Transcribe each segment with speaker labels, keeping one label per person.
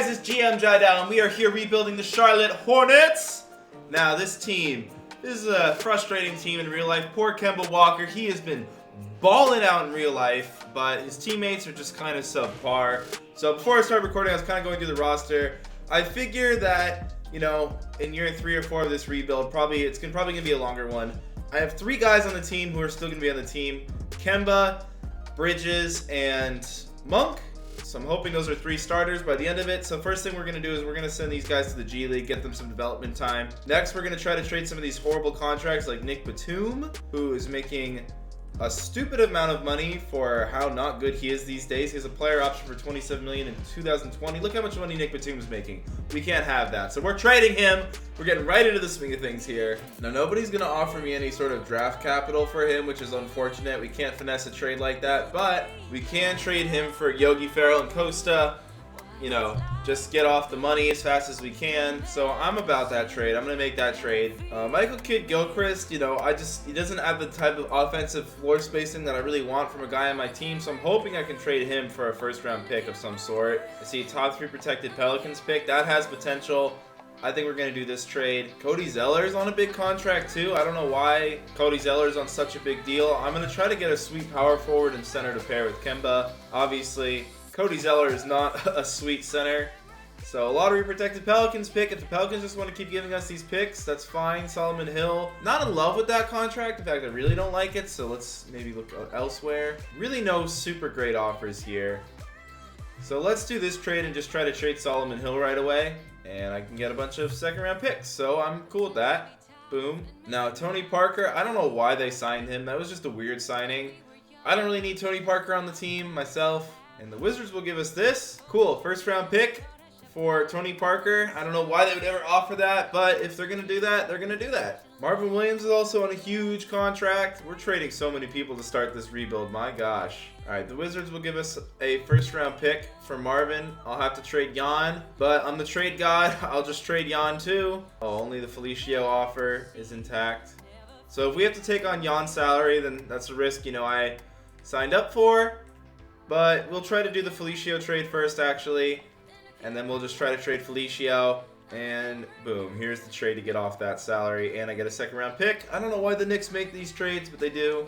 Speaker 1: guys, it's GM Jiedel, and we are here rebuilding the Charlotte Hornets. Now, this team is a frustrating team in real life. Poor Kemba Walker, he has been balling out in real life, but his teammates are just kind of subpar. So before I start recording, I was kind of going through the roster. I figure that, you know, in year 3 or 4 of this rebuild, it's probably going to be a longer one. I have 3 guys on the team who are still going to be on the team. Kemba, Bridges, and Monk. So I'm hoping those are 3 starters by the end of it. So first thing we're going to do is we're going to send these guys to the G League, get them some development time. Next, we're going to try to trade some of these horrible contracts like Nick Batum, who is making a stupid amount of money for how not good he is these days. He has a player option for $27 million in 2020. Look how much money Nick Batum is making. We can't have that. So we're trading him. We're getting right into the swing of things here. Now, nobody's going to offer me any sort of draft capital for him, which is unfortunate. We can't finesse a trade like that, but we can trade him for Yogi Ferrell and Costa. You know, just get off the money as fast as we can. So I'm about that trade. I'm going to make that trade. Michael Kidd-Gilchrist, you know, he doesn't have the type of offensive floor spacing that I really want from a guy on my team. So I'm hoping I can trade him for a first-round pick of some sort. I see a top 3 protected Pelicans pick. That has potential. I think we're going to do this trade. Cody Zeller's on a big contract too. I don't know why Cody Zeller's on such a big deal. I'm going to try to get a sweet power forward and center to pair with Kemba. Obviously, Cody Zeller is not a sweet center. So a lottery protected Pelicans pick. If the Pelicans just want to keep giving us these picks, that's fine. Solomon Hill, not in love with that contract. In fact, I really don't like it. So let's maybe look elsewhere. Really no super great offers here. So let's do this trade and just try to trade Solomon Hill right away. And I can get a bunch of second-round picks. So I'm cool with that. Boom. Now, Tony Parker, I don't know why they signed him. That was just a weird signing. I don't really need Tony Parker on the team myself. And the Wizards will give us this. Cool. First-round pick for Tony Parker. I don't know why they would ever offer that, but if they're going to do that, they're going to do that. Marvin Williams is also on a huge contract. We're trading so many people to start this rebuild. My gosh. All right, the Wizards will give us a first-round pick for Marvin. I'll have to trade Jan, but I'm the trade god. I'll just trade Jan too. Oh, only the Felicio offer is intact. So if we have to take on Jan's salary, then that's a risk, you know, I signed up for. But we'll try to do the Felicio trade first, actually. And then we'll just try to trade Felicio. And boom, here's the trade to get off that salary. And I get a second-round pick. I don't know why the Knicks make these trades, but they do.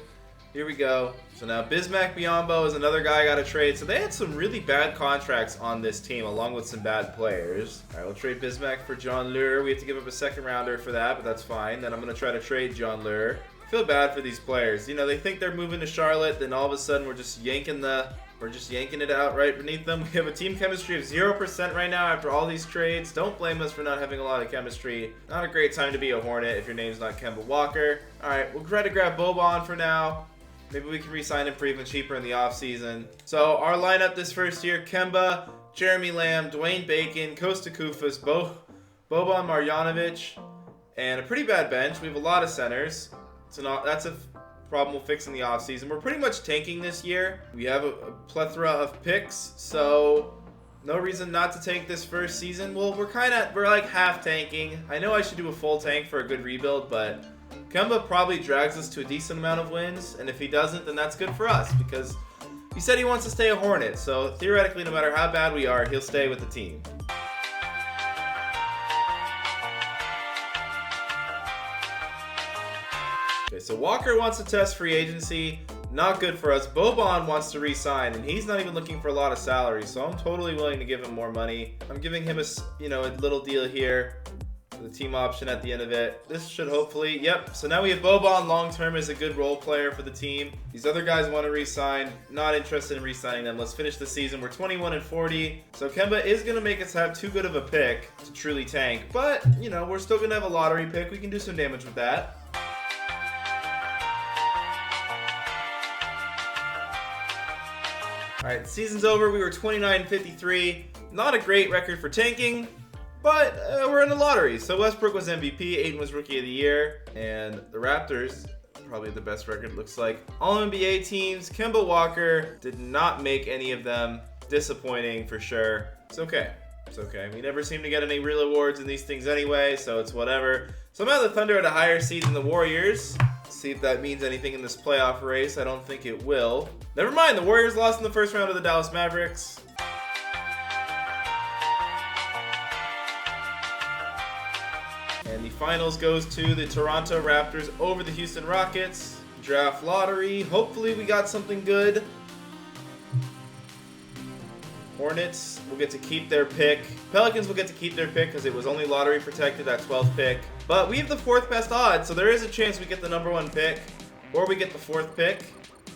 Speaker 1: Here we go. So now Bismack Biyombo is another guy I got to trade. So they had some really bad contracts on this team, along with some bad players. All right, we'll trade Bismack for John Lure. We have to give up a second-rounder for that, but that's fine. Then I'm going to try to trade John Lure. I feel bad for these players. You know, they think they're moving to Charlotte, then all of a sudden we're just yanking it out right beneath them. We have a team chemistry of 0% right now after all these trades. Don't blame us for not having a lot of chemistry. Not a great time to be a Hornet if your name's not Kemba Walker. All right, we'll try to grab Boban for now. Maybe we can re-sign him for even cheaper in the offseason. So our lineup this first year, Kemba, Jeremy Lamb, Dwayne Bacon, Kosta Koufos, Boban Marjanovic, and a pretty bad bench. We have a lot of centers. So that's a problem we'll fix in the offseason. We're pretty much tanking this year. We have a plethora of picks, so no reason not to tank this first season. Well, we're like half tanking. I know I should do a full tank for a good rebuild, but Kemba probably drags us to a decent amount of wins, and if he doesn't, then that's good for us because he said he wants to stay a Hornet, so theoretically, no matter how bad we are, he'll stay with the team. Okay, so Walker wants to test free agency. Not good for us. Boban wants to re-sign, and he's not even looking for a lot of salary, so I'm totally willing to give him more money. I'm giving him a little deal here. The team option at the end of it. This should hopefully, yep. So now we have Boban long-term as a good role player for the team. These other guys want to re-sign. Not interested in re-signing them. Let's finish the season. We're 21-40. So Kemba is going to make us have too good of a pick to truly tank. But, you know, we're still going to have a lottery pick. We can do some damage with that. Alright, the season's over. We were 29-53. Not a great record for tanking, but we're in the lottery. So Westbrook was MVP, Ayton was Rookie of the Year, and the Raptors, probably the best record, looks like. All NBA teams, Kemba Walker did not make any of them. Disappointing for sure. It's okay. It's okay. We never seem to get any real awards in these things anyway, so it's whatever. Somehow the Thunder had a higher seed than the Warriors. See if that means anything in this playoff race. I don't think it will. Never mind, the Warriors lost in the first round of the Dallas Mavericks. And the finals goes to the Toronto Raptors over the Houston Rockets. Draft lottery. Hopefully we got something good. Hornets will get to keep their pick. Pelicans will get to keep their pick because it was only lottery protected, that 12th pick. But we have the 4th best odds, so there is a chance we get the number 1 pick or we get the 4th pick.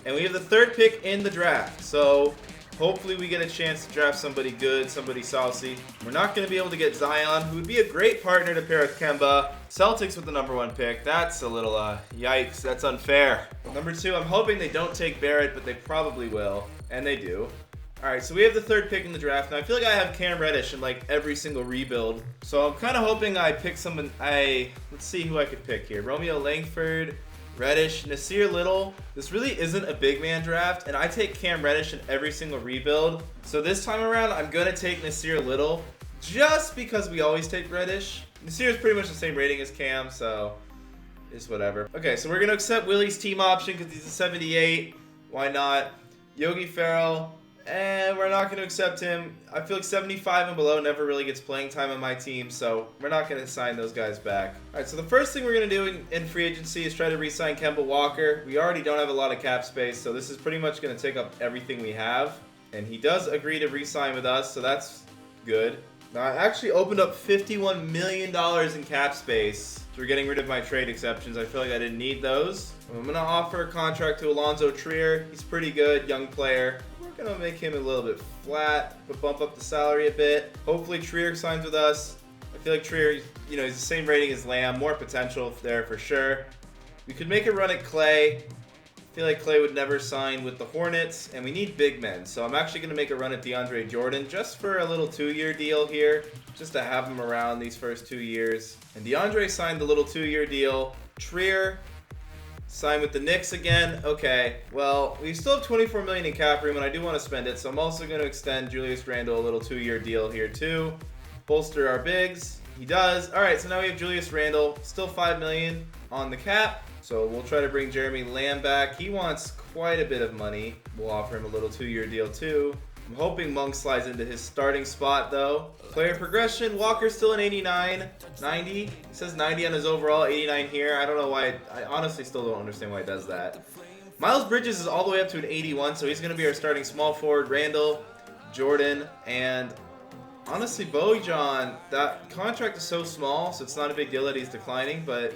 Speaker 1: And we have the 3rd pick in the draft. So hopefully we get a chance to draft somebody good, somebody saucy. We're not going to be able to get Zion, who would be a great partner to pair with Kemba. Celtics with the number 1 pick. That's a little, yikes. That's unfair. Number 2, I'm hoping they don't take Barrett, but they probably will. And they do. Alright, so we have the 3rd pick in the draft. Now, I feel like I have Cam Reddish in, like, every single rebuild. So I'm kind of hoping I pick someone. Let's see who I could pick here. Romeo Langford, Reddish, Nasir Little. This really isn't a big man draft, and I take Cam Reddish in every single rebuild. So this time around, I'm going to take Nasir Little just because we always take Reddish. Nasir is pretty much the same rating as Cam, so it's whatever. Okay, so we're going to accept Willie's team option because he's a 78. Why not? Yogi Ferrell. And we're not going to accept him. I feel like 75 and below never really gets playing time on my team, so we're not going to sign those guys back. Alright, so the first thing we're going to do in free agency is try to re-sign Kemba Walker. We already don't have a lot of cap space, so this is pretty much going to take up everything we have. And he does agree to re-sign with us, so that's good. Now, I actually opened up $51 million in cap space. So we're getting rid of my trade exceptions. I feel like I didn't need those. I'm going to offer a contract to Alonzo Trier. He's pretty good, young player. We're going to make him a little bit flat, but bump up the salary a bit. Hopefully Trier signs with us. I feel like Trier, he's the same rating as Lamb. More potential there for sure. We could make a run at Clay. I feel like Clay would never sign with the Hornets, and we need big men. So I'm actually going to make a run at DeAndre Jordan just for a little 2-year deal here, just to have him around these first 2 years. And DeAndre signed the little 2-year deal. Trier signed with the Knicks again. Okay, well, we still have $24 million in cap room, and I do want to spend it, so I'm also going to extend Julius Randle a little 2-year deal here too. Bolster our bigs. He does. All right, so now we have Julius Randle, still $5 million on the cap. So we'll try to bring Jeremy Lamb back. He wants quite a bit of money. We'll offer him a little 2-year deal too. I'm hoping Monk slides into his starting spot though. Player progression, Walker's still an 89, 90. He says 90 on his overall, 89 here. I don't know why. I honestly still don't understand why he does that. Miles Bridges is all the way up to an 81, so he's going to be our starting small forward. Randall, Jordan, and honestly, Bojan, that contract is so small, so it's not a big deal that he's declining, but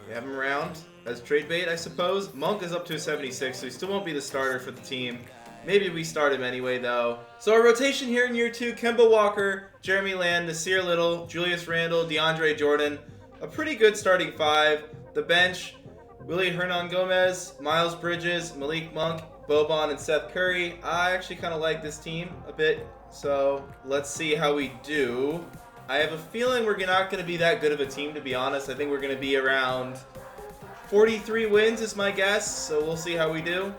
Speaker 1: we have him around as trade bait, I suppose. Monk is up to a 76, so he still won't be the starter for the team. Maybe we start him anyway, though. So our rotation here in year 2, Kemba Walker, Jeremy Lamb, Nasir Little, Julius Randle, DeAndre Jordan. A pretty good starting 5. The bench, Willie Hernan Gomez, Miles Bridges, Malik Monk, Boban, and Seth Curry. I actually kind of like this team a bit, so let's see how we do. I have a feeling we're not going to be that good of a team, to be honest. I think we're going to be around 43 wins is my guess, so we'll see how we do.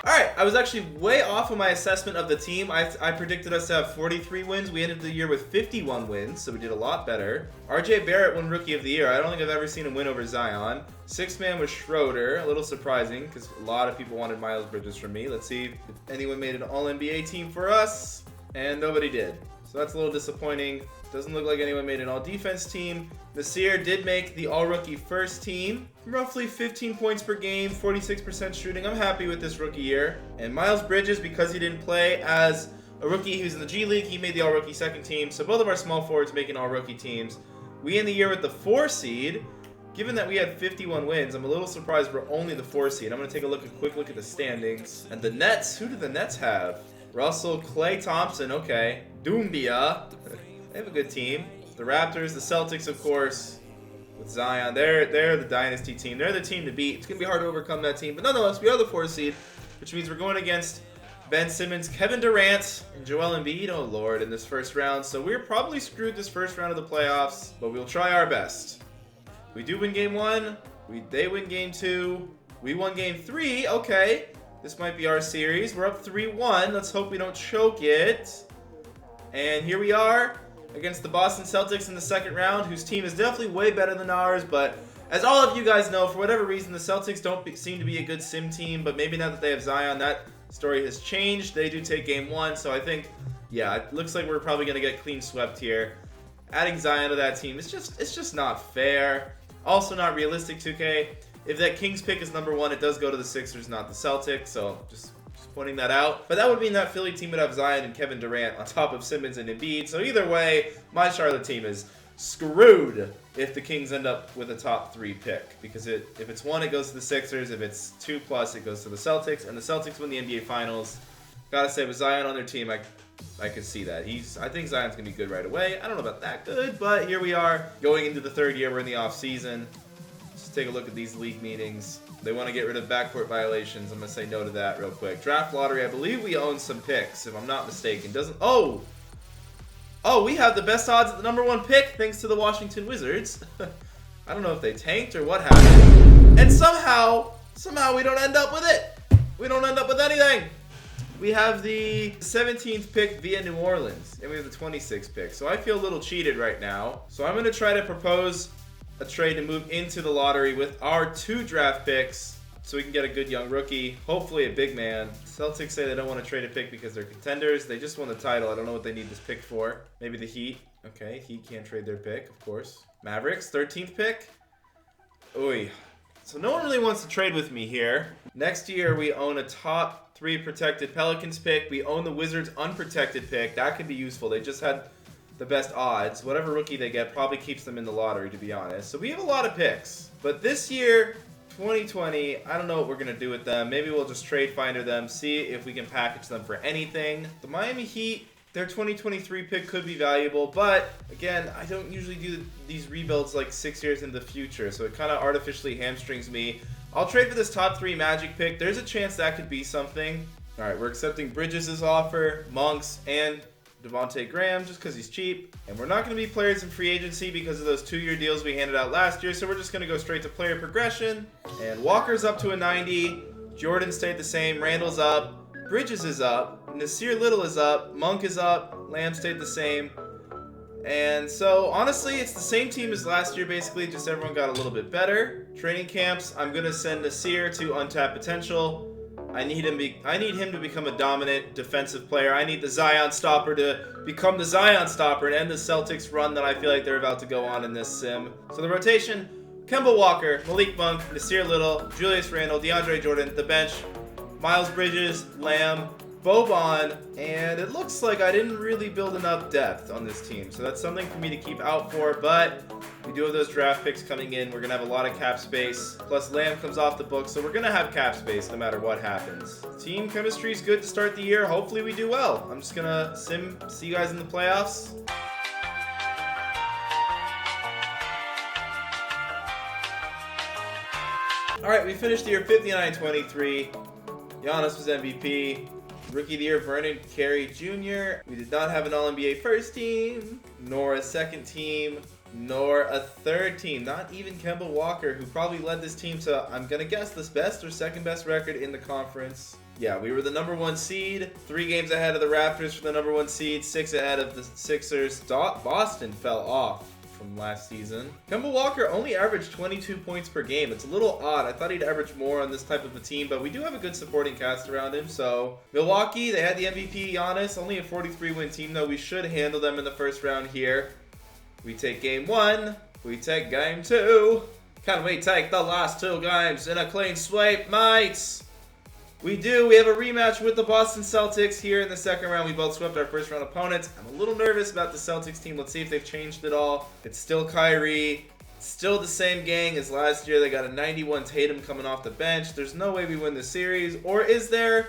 Speaker 1: Alright, I was actually way off on my assessment of the team. I predicted us to have 43 wins. We ended the year with 51 wins, so we did a lot better. RJ Barrett won Rookie of the Year. I don't think I've ever seen him win over Zion. 6th man was Schroeder. A little surprising, because a lot of people wanted Miles Bridges from me. Let's see if anyone made an All-NBA team for us. And nobody did. So that's a little disappointing. Doesn't look like anyone made an all-defense team. Nasir did make the all-rookie first team. Roughly 15 points per game, 46% shooting. I'm happy with this rookie year. And Miles Bridges, because he didn't play as a rookie, he was in the G League, he made the all-rookie second team. So both of our small forwards making all-rookie teams. We end the year with the 4 seed. Given that we had 51 wins, I'm a little surprised we're only the 4 seed. I'm going to take a quick look at the standings. And the Nets, who do the Nets have? Russell, Klay Thompson, okay. Doumbia. They have a good team. The Raptors, the Celtics, of course, with Zion. They're the dynasty team. They're the team to beat. It's going to be hard to overcome that team. But nonetheless, we are the 4 seed, which means we're going against Ben Simmons, Kevin Durant, and Joel Embiid, oh lord, in this first round. So we're probably screwed this first round of the playoffs, but we'll try our best. We do win game 1. They win game 2. We won game 3. Okay. This might be our series. We're up 3-1. Let's hope we don't choke it. And here we are against the Boston Celtics in the second round, whose team is definitely way better than ours. But as all of you guys know, for whatever reason, the Celtics don't seem to be a good sim team. But maybe now that they have Zion, that story has changed. They do take game 1, so I think, yeah, it looks like we're probably going to get clean swept here. Adding Zion to that team, it's just not fair. Also not realistic, 2K. If that Kings pick is number 1, it does go to the Sixers, not the Celtics, so just pointing that out. But that would mean that Philly team would have Zion and Kevin Durant on top of Simmons and Embiid. So either way, my Charlotte team is screwed if the Kings end up with a top 3 pick. Because if it's 1, it goes to the Sixers. If it's 2+, it goes to the Celtics. And the Celtics win the NBA Finals. Gotta say, with Zion on their team, I could see that. I think Zion's going to be good right away. I don't know about that good, but here we are. Going into the 3rd year, we're in the offseason. Just take a look at these league meetings. They want to get rid of backcourt violations. I'm going to say no to that real quick. Draft lottery, I believe we own some picks, if I'm not mistaken. Oh, we have the best odds at the number 1 pick, thanks to the Washington Wizards. I don't know if they tanked or what happened. And somehow we don't end up with it. We don't end up with anything. We have the 17th pick via New Orleans, and we have the 26th pick. So I feel a little cheated right now. So I'm going to try to propose a trade to move into the lottery with our 2 draft picks so we can get a good young rookie, hopefully a big man. Celtics say they don't want to trade a pick because they're contenders. They just won the title. I don't know what they need this pick for. Maybe the Heat. Okay, Heat can't trade their pick, of course. Mavericks, 13th pick. Oy. So no one really wants to trade with me here. Next year, we own a top 3 protected Pelicans pick. We own the Wizards unprotected pick. That could be useful. They just had the best odds. Whatever rookie they get probably keeps them in the lottery, to be honest. So we have a lot of picks. But this year, 2020, I don't know what we're going to do with them. Maybe we'll just trade finder them, see if we can package them for anything. The Miami Heat, their 2023 pick could be valuable, but again, I don't usually do these rebuilds like 6 years in the future, so it kind of artificially hamstrings me. I'll trade for this top 3 Magic pick. There's a chance that could be something. All right, we're accepting Bridges' offer, Monks, and Devontae Graham just because he's cheap. And we're not going to be players in free agency because of those 2-year deals we handed out last year, so we're just going to go straight to player progression. And Walker's up to a 90. Jordan stayed the same. Randall's up. Bridges is up. Nasir Little is up. Monk is up. Lamb stayed the same. And so, honestly, it's the same team as last year, basically, just everyone got a little bit better. Training camps, I'm going to send Nasir to untapped potential. I need him to become a dominant defensive player. I need the Zion stopper to become the Zion stopper and end the Celtics run that I feel like they're about to go on in this sim. So the rotation, Kemba Walker, Malik Monk, Nasir Little, Julius Randle, DeAndre Jordan. The bench, Miles Bridges, Lamb, Boban, and it looks like I didn't really build enough depth on this team. So that's something for me to keep out for, but we do have those draft picks coming in. We're going to have a lot of cap space. Plus, Lamb comes off the book, so we're going to have cap space no matter what happens. Team chemistry is good to start the year. Hopefully we do well. I'm just going to see you guys in the playoffs. All right, we finished the year 59-23. Giannis was MVP. Rookie of the Year, Vernon Carey Jr. We did not have an All-NBA first team, nor a second team, nor a third team. Not even Kemba Walker, who probably led this team to, I'm going to guess, this best or second best record in the conference. Yeah, we were the number 1 seed, 3 games ahead of the Raptors for the number 1 seed, 6 ahead of the Sixers. Boston fell off from last season. Kemba Walker only averaged 22 points per game. It's a little odd. I thought he'd average more on this type of a team, but we do have a good supporting cast around him. So Milwaukee, they had the MVP Giannis, only a 43-win team though. We should handle them in the first round here. We take game 1. We take game 2. Can we take the last 2 games in a clean sweep, mates? We do. We have a rematch with the Boston Celtics here in the second round. We both swept our first round opponents. I'm a little nervous about the Celtics team. Let's see if they've changed it all. It's still Kyrie. Still the same gang as last year. They got a 91 Tatum coming off the bench. There's no way we win the series. Or is there?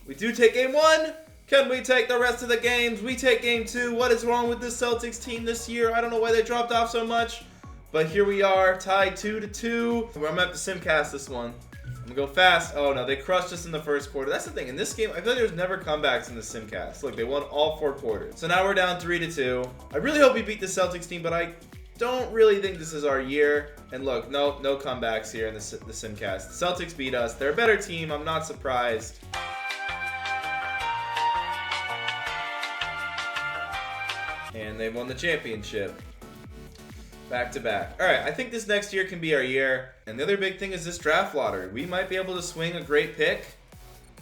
Speaker 1: We do take game 1. Can we take the rest of the games? We take game 2. What is wrong with this Celtics team this year? I don't know why they dropped off so much. But here we are, tied 2-2. I'm going to have to simcast this one. I'm going to go fast. Oh, no, they crushed us in the first quarter. That's the thing. In this game, I feel like there's never comebacks in the simcast. Look, they won all 4 quarters. So now we're down 3-2. I really hope we beat the Celtics team, but I don't really think this is our year. And look, no comebacks here in the simcast. The Celtics beat us. They're a better team. I'm not surprised. And they won the championship. Back to back. All right, I think this next year can be our year. And the other big thing is this draft lottery. We might be able to swing a great pick.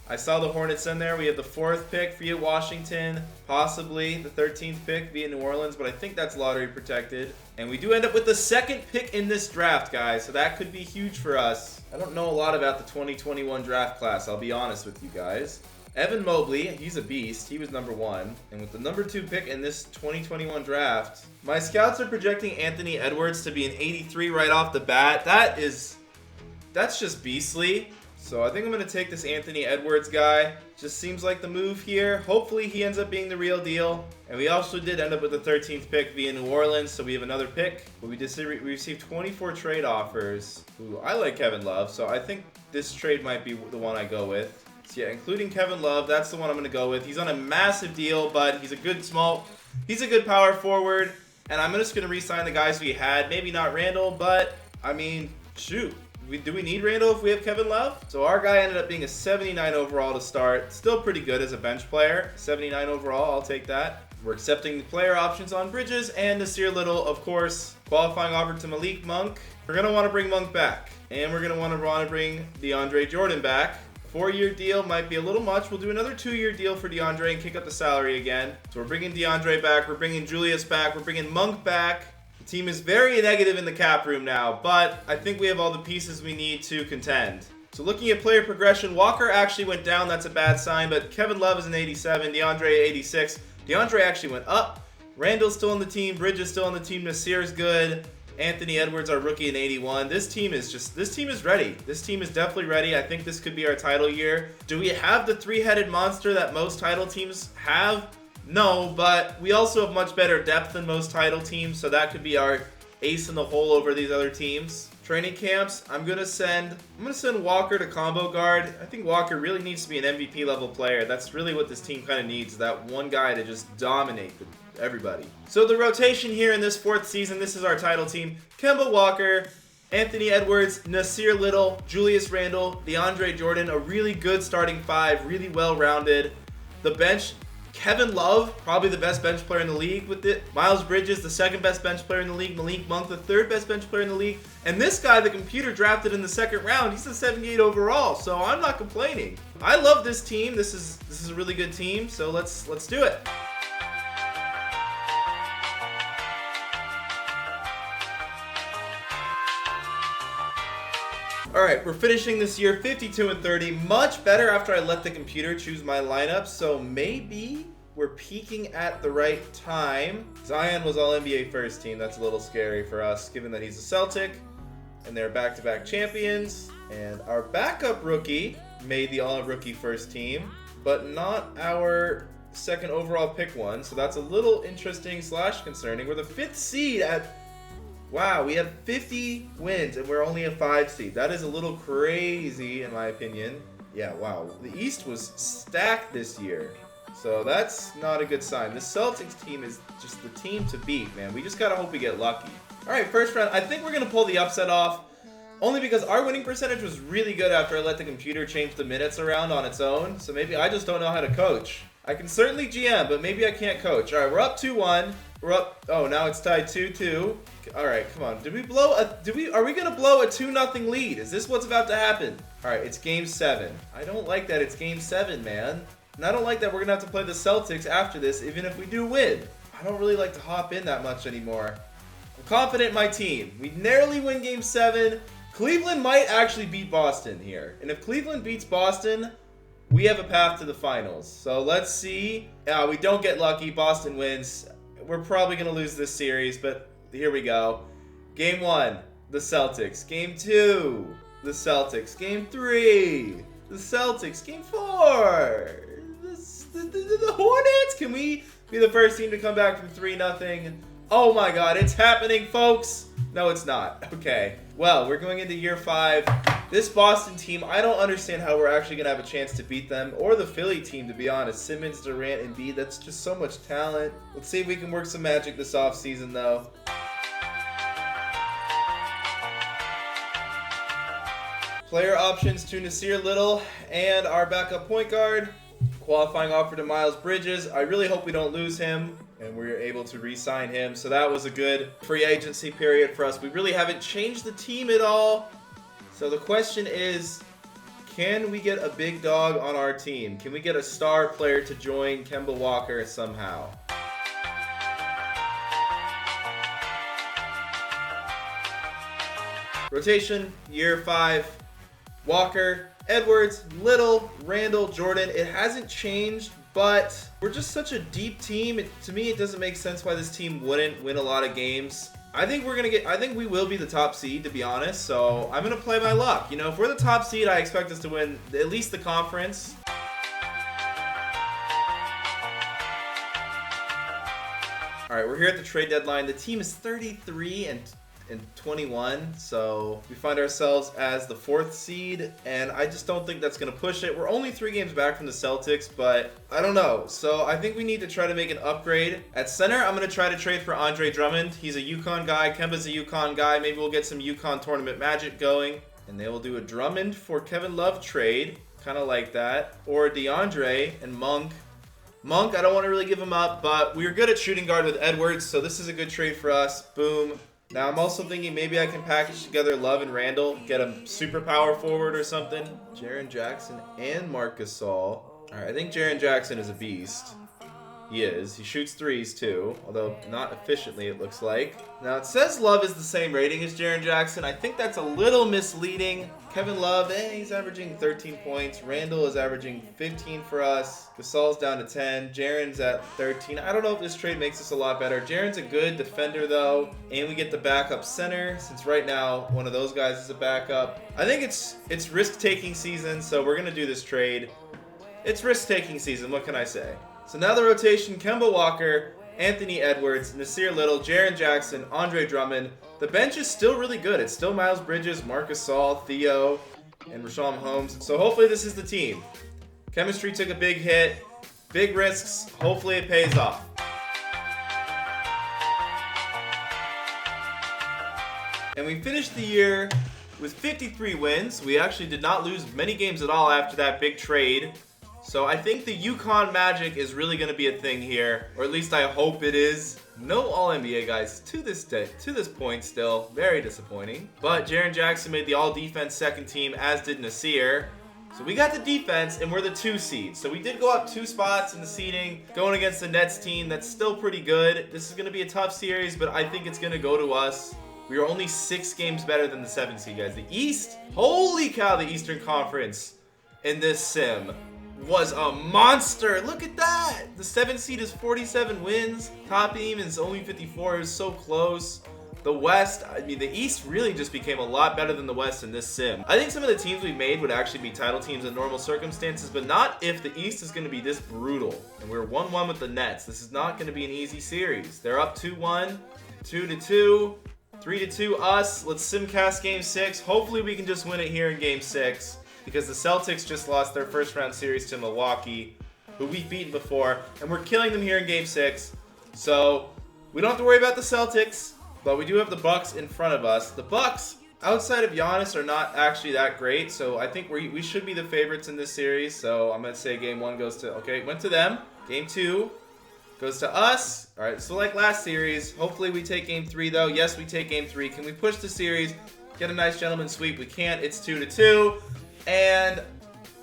Speaker 1: I saw the Hornets in there. We have the 4th pick via Washington, possibly the 13th pick via New Orleans, but I think that's lottery protected. And we do end up with the 2nd pick in this draft, guys, so that could be huge for us. I don't know a lot about the 2021 draft class, I'll be honest with you guys. Evan Mobley, he's a beast. He was number 1. And with the number 2 pick in this 2021 draft, my scouts are projecting Anthony Edwards to be an 83 right off the bat. That's just beastly. So I think I'm going to take this Anthony Edwards guy. Just seems like the move here. Hopefully he ends up being the real deal. And we also did end up with the 13th pick via New Orleans, so we have another pick. But we received 24 trade offers. Ooh, I like Kevin Love, so I think this trade might be the one I go with. So yeah, including Kevin Love, that's the one I'm going to go with. He's on a massive deal, but he's a good power forward. And I'm just going to re-sign the guys we had. Maybe not Randall, but I mean, shoot. Do we need Randall if we have Kevin Love? So our guy ended up being a 79 overall to start. Still pretty good as a bench player. 79 overall, I'll take that. We're accepting the player options on Bridges and Nasir Little, of course. Qualifying offer to Malik Monk. We're going to want to bring Monk back. And we're going to want to bring DeAndre Jordan back. 4-year deal might be a little much. We'll do another 2-year deal for DeAndre and kick up the salary again. So we're bringing DeAndre back. We're bringing Julius back. We're bringing Monk back. The team is very negative in the cap room now, but I think we have all the pieces we need to contend. So looking at player progression, Walker actually went down. That's a bad sign, but Kevin Love is an 87. DeAndre 86. DeAndre actually went up. Randall's still on the team. Bridges still on the team. Nasir's good. Anthony Edwards, our rookie, in 81. This team is ready. This team is definitely ready. I think this could be our title year. Do we have the 3-headed monster that most title teams have? No, but we also have much better depth than most title teams, so that could be our ace in the hole over these other teams. Training camps, I'm gonna send Walker to combo guard. I think Walker really needs to be an MVP level player. That's really what this team kind of needs, that one guy to just dominate everybody. So the rotation here in this 4th season, this is our title team. Kemba Walker, Anthony Edwards, Nasir Little, Julius Randle, DeAndre Jordan, a really good starting 5, really well-rounded. The bench, Kevin Love, probably the best bench player in the league with it. Miles Bridges, the 2nd best bench player in the league. Malik Monk, the 3rd best bench player in the league. And this guy, the computer drafted in the 2nd round, he's a 78 overall, so I'm not complaining. I love this team. This is a really good team, so let's do it. Alright, we're finishing this year 52-30. Much better after I let the computer choose my lineup, so maybe we're peaking at the right time. Zion was All-NBA first team. That's a little scary for us, given that he's a Celtic, and they're back-to-back champions. And our backup rookie made the All-Rookie first team, but not our 2nd overall pick one, so that's a little interesting / concerning. We're the 5th seed at... Wow, we have 50 wins and we're only a 5 seed. That is a little crazy in my opinion. Yeah, wow. The East was stacked this year. So that's not a good sign. The Celtics team is just the team to beat, man. We just gotta hope we get lucky. Alright, first round. I think we're gonna pull the upset off. Only because our winning percentage was really good after I let the computer change the minutes around on its own. So maybe I just don't know how to coach. I can certainly GM, but maybe I can't coach. Alright, we're up 2-1. We're up. Oh, now it's tied 2-2. All right, come on. Are we gonna blow a 2-0 lead? Is this what's about to happen? All right, it's game 7. I don't like that it's game 7, man. And I don't like that we're gonna have to play the Celtics after this, even if we do win. I don't really like to hop in that much anymore. I'm confident in my team. We narrowly win game 7. Cleveland might actually beat Boston here. And if Cleveland beats Boston, we have a path to the finals. So let's see. We don't get lucky. Boston wins. We're probably going to lose this series, but here we go. Game 1, the Celtics. Game 2, the Celtics. Game 3, the Celtics. Game 4, the Hornets. Can we be the first team to come back from 3-0? Oh my god, it's happening, folks. No, it's not. Okay. Well, we're going into year 5. This Boston team, I don't understand how we're actually going to have a chance to beat them. Or the Philly team, to be honest. Simmons, Durant, and Embiid, that's just so much talent. Let's see if we can work some magic this offseason, though. Player options to Nasir Little and our backup point guard. Qualifying offer to Miles Bridges. I really hope we don't lose him and we're able to re-sign him. So that was a good free agency period for us. We really haven't changed the team at all. So the question is, Can we get a big dog on our team? Can we get a star player to join Kemba Walker somehow? Rotation, year 5. Walker, Edwards, Little, Randall, Jordan. It hasn't changed, but we're just such a deep team. To me, it doesn't make sense why this team wouldn't win a lot of games. I think we will be the top seed, to be honest. So I'm gonna play my luck. You know, if we're the top seed, I expect us to win at least the conference. All right, we're here at the trade deadline. The team is 33 and 21, so we find ourselves as the 4th seed, and I just don't think that's going to push it. We're only 3 games back from the Celtics, but I don't know. So I think we need to try to make an upgrade. At center, I'm going to try to trade for Andre Drummond. He's a UConn guy. Kemba's a UConn guy. Maybe we'll get some UConn tournament magic going, and they will do a Drummond for Kevin Love trade, kind of like that, or DeAndre and Monk. Monk, I don't want to really give him up, but we were good at shooting guard with Edwards, so this is a good trade for us. Boom. Now, I'm also thinking maybe I can package together Love and Randall, get a super power forward or something. Jaren Jackson and Marc Gasol. All right, I think Jaren Jackson is a beast. He is. He shoots threes, too, although not efficiently, it looks like. Now, it says Love is the same rating as Jaren Jackson. I think that's a little misleading. Kevin Love, he's averaging 13 points. Randall is averaging 15 for us. Gasol's down to 10. Jaren's at 13. I don't know if this trade makes us a lot better. Jaren's a good defender, though, and we get the backup center, since right now one of those guys is a backup. I think it's risk-taking season, so we're going to do this trade. It's risk-taking season, what can I say? So now the rotation, Kemba Walker, Anthony Edwards, Nasir Little, Jaren Jackson, Andre Drummond. The bench is still really good. It's still Miles Bridges, Marc Gasol, Theo, and Rashawn Holmes. So hopefully this is the team. Chemistry took a big hit, big risks. Hopefully it pays off. And we finished the year with 53 wins. We actually did not lose many games at all after that big trade. So I think the UConn Magic is really going to be a thing here, or at least I hope it is. No All-NBA guys to this point still. Very disappointing. But Jaren Jackson made the All-Defense second team, as did Nasir. So we got the defense, and we're the 2 seed. So we did go up 2 spots in the seeding, going against the Nets team that's still pretty good. This is going to be a tough series, but I think it's going to go to us. We are only 6 games better than the 7 seed, guys. The East, holy cow, the Eastern Conference in this sim was a monster. Look at that. The 7 seed is 47 wins. Top team is only 54. It's so close. The West, I mean, the East really just became a lot better than the West in this sim. I think some of the teams we made would actually be title teams in normal circumstances, but not if the East is going to be this brutal. And we're 1-1 with the Nets. This is not going to be an easy series. They're up 2-1, 2-2, 3-2 us. Let's simcast game 6. Hopefully we can just win it here in game 6. Because the Celtics just lost their first round series to Milwaukee, who we've beaten before, and we're killing them here in game 6. So we don't have to worry about the Celtics, but we do have the Bucks in front of us. The Bucks, outside of Giannis, are not actually that great, so I think we should be the favorites in this series. So I'm going to say game 1 goes to, okay, went to them. Game 2 goes to us. All right, so like last series, hopefully we take game 3, though. Yes, we take game 3. Can we push the series, get a nice gentleman sweep? We can't. It's 2-2. And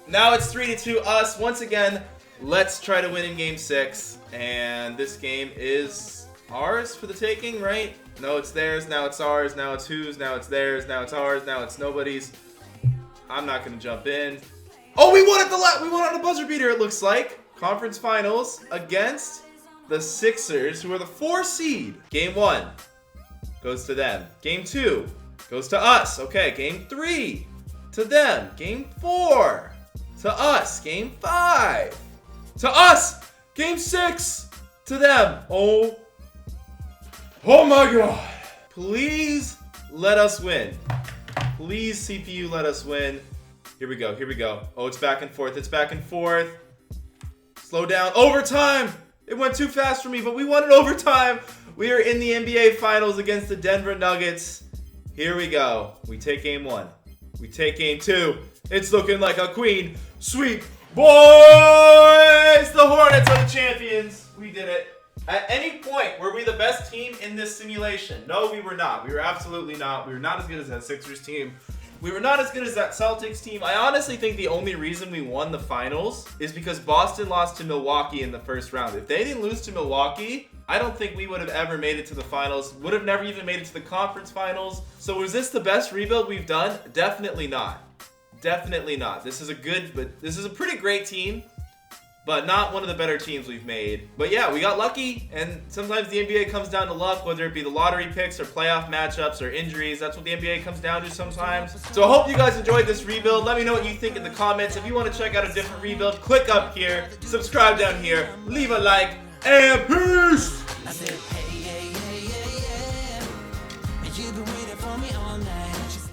Speaker 1: now it's 3-2 us. Once again, let's try to win in game 6. And this game is ours for the taking, right? No, it's theirs. Now it's ours. Now it's whose. Now it's theirs. Now it's ours. Now it's nobody's. I'm not going to jump in. Oh, we won at we won on a buzzer beater, it looks like. Conference finals against the Sixers, who are the 4 seed. Game 1 goes to them. Game 2 goes to us. Okay, game 3. To them. Game 4. To us. Game 5. To us. Game 6. To them. Oh my God. Please let us win. Please, CPU, let us win. Here we go. Here we go. Oh, it's back and forth. It's back and forth. Slow down. Overtime. It went too fast for me, but we won in overtime. We are in the NBA Finals against the Denver Nuggets. Here we go. We take game 1. We take game 2. It's looking like a queen sweep. Boys! The Hornets are the champions. We did it. At any point, were we the best team in this simulation? No, we were not. We were absolutely not. We were not as good as that Sixers team. We were not as good as that Celtics team. I honestly think the only reason we won the finals is because Boston lost to Milwaukee in the first round. If they didn't lose to Milwaukee, I don't think we would have ever made it to the finals. Would have never even made it to the conference finals. So was this the best rebuild we've done? Definitely not. Definitely not. This is a pretty great team, but not one of the better teams we've made. But yeah, we got lucky, and sometimes the NBA comes down to luck, whether it be the lottery picks or playoff matchups or injuries. That's what the NBA comes down to sometimes. So I hope you guys enjoyed this rebuild. Let me know what you think in the comments. If you want to check out a different rebuild, click up here, subscribe down here, leave a like, and peace!